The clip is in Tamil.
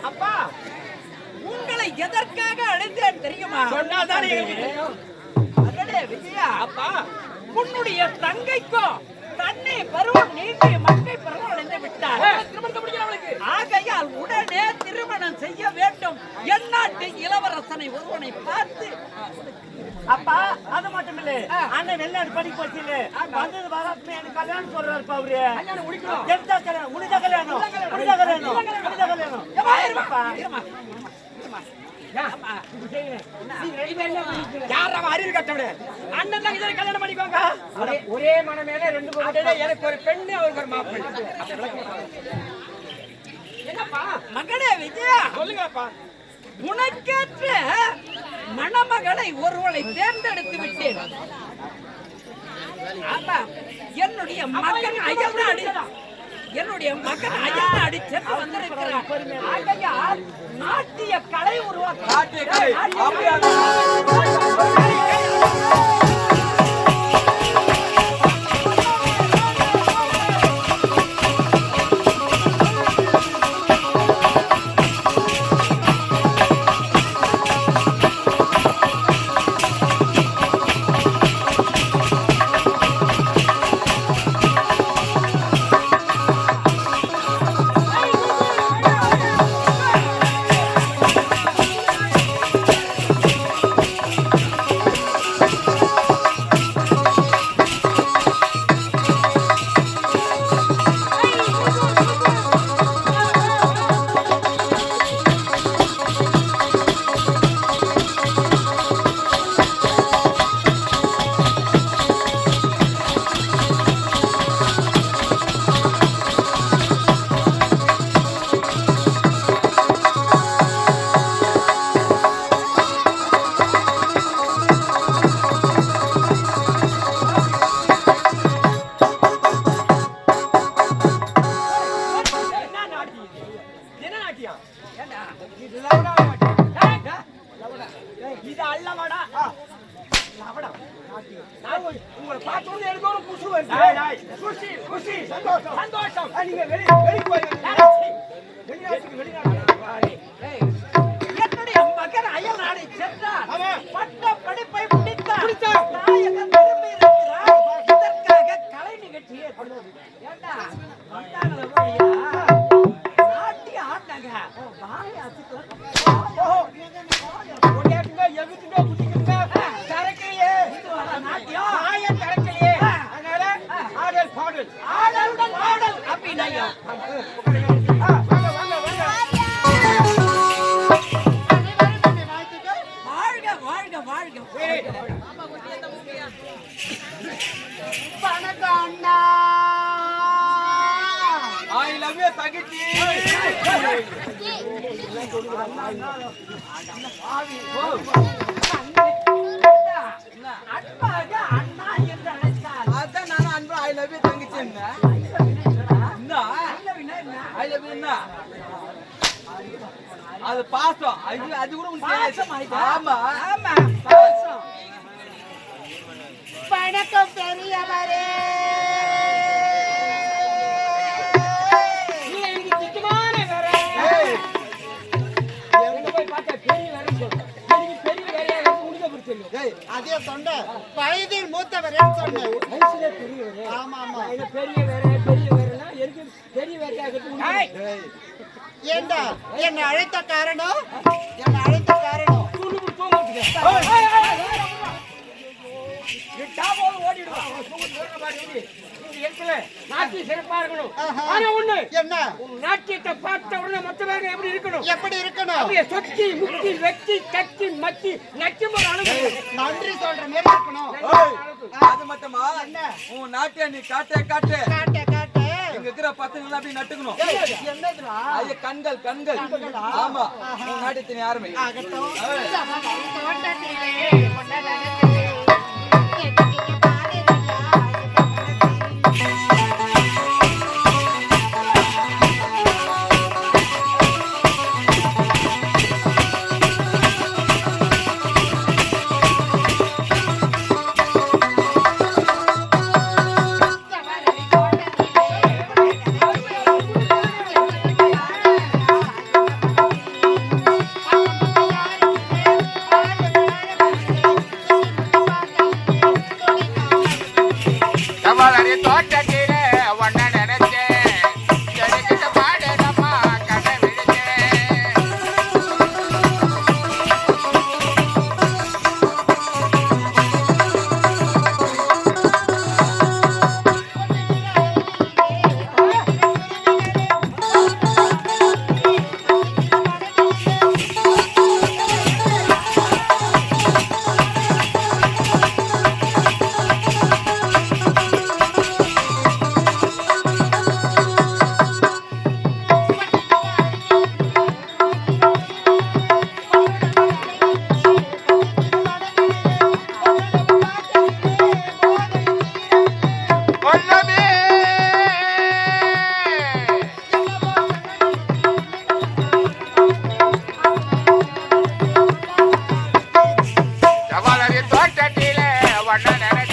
அப்பா உங்களை எதற்காக அழைத்தேன் தெரியுமா? சொன்னாதான் விஜயா, அப்பா உன்னுடைய தங்கைக்கும் தன்னை பருவம் நீங்கி மக்கள் பருவம் அடைந்து விட்டார். ஆகையால் உடனே திருமணம் செய்ய வேண்டும். எந்நாட்டு இளவரசனை ஒருவனை பார்த்து. அப்பா அது மட்டும் இல்ல, அண்ணன் வெளிநாடு படிக்க போச்சு இல்ல, வந்தது வராதுமே எனக்கு கல்யாணம் சொல்றாரு அவரு. எந்த கல்யாணம்? உனித கல்யாணம், உனித கல்யாணம், உனித கல்யாணம். அறிவு கட்டவிட அண்ணன் தான் இதனை கல்யாணம் பண்ணிக்கோங்க. ஒரே மனமேல ரெண்டு எனக்கு ஒரு பெண்ணு அவருக்கு ஒரு மாப்பிள்ளை. என்னப்பா மகளே விஜயா, சொல்லுங்கப்பா. உனக்கேற்ற மணமகளை ஒருவனை தேர்ந்தெடுத்து விட்டேன். ஆமா, என்னுடைய மகன் அயல்நாடு சென்று வந்திருக்கிறார். ஆகையால் நாட்டிய கலை உருவாக்க இது அல்லவாடா உங்களை பார்த்தோன்னு எனக்கு ஒரு குஷி வருது. குஷி குஷி சந்தோஷம் சந்தோஷம். நீங்க என்னுடைய மகன் அயல் நாடை சென்றார். பட்ட படிப்பை முடித்தார். நாயகன் திரும்பி இருக்கிறார். இதற்காக கலை நிகழ்ச்சியை ஏண்டா நாட்டி ஆட்டாங்க தங்கச்சி. அன்பாக அண்ணா என்று அழைத்தார். அதான் நானும் அன்பு ஐ லவ் யூ தங்கச்சி. என்ன ஐ லவ் யூ என்ன? அது பாசம். அது கூட உனக்கு பாசமா தெரியாது. இது? ஆமா ஆமா, பாசம். வணக்கம் பெரியவரே. நீ எனக்கு திட்டமான வேற. ஏய், எங்க போய் பார்த்தா பெரிய வேறன்னு சொல்ற. எனக்கு பெரிய வேலையா இருக்கு, உனக்கு எப்படி தெரியும்? ஏய், அதே சொன்னேன், வயதில் மூத்தவரேன்னு சொன்னேன். வயசுல பெரியவரே. ஆமா ஆமா. இது பெரிய வேறனா எனக்கு பெரிய வேலையா இருக்கு, உனக்கு எப்படி? ஏண்டா என்னை அழைத்த காரணம்? என்னை அழைத்த காரணம் துணுக்கு தூங்குறதுக்கு. விட்டா போது ஓடிடுவான். அவன் தூங்குறது வேற மாதிரி ஓடி. இந்த இடத்துல நாட்டியம் சிறப்பா இருக்கணும். ஆஹா. ஆனா ஒண்ணு, என்ன உன் நாட்டியத்தை பார்த்த உடனே மத்த வேலை எப்படி இருக்கணும்? எப்படி இருக்கணும்? அப்படியே சொத்தி முக்கி வெட்டி கட்டி மத்தி நச்சும் ஒரு அளவு. நன்றி சொல்ற மாதிரி இருக்கணும். ஏய், அது மட்டுமா உன் நாட்டை நீ காட்டு காட்டு. காட்ட காட்ட இங்க இருக்கிற பசங்க எல்லாம் அப்படி நட்டுக்கணும். என்னதுடா? அது கண்கள் கண்கள். ஆமா உன் நாட்டை நீ ஆரம்பி. ஆகட்டும். ஏய். தோட்டத்திலே கொண்டதனத்திலே எதுக்கு பாடுறியா? சவாலரி தோட்டத்திலே ஒன்ன நினைச்சேன் ஜனிக்கிட்ட பாடனம்மா கண்ணை விழிச்சேன் கொல்லமே சவாலரி தோட்டத்திலே ஒன்ன நினைச்சேன்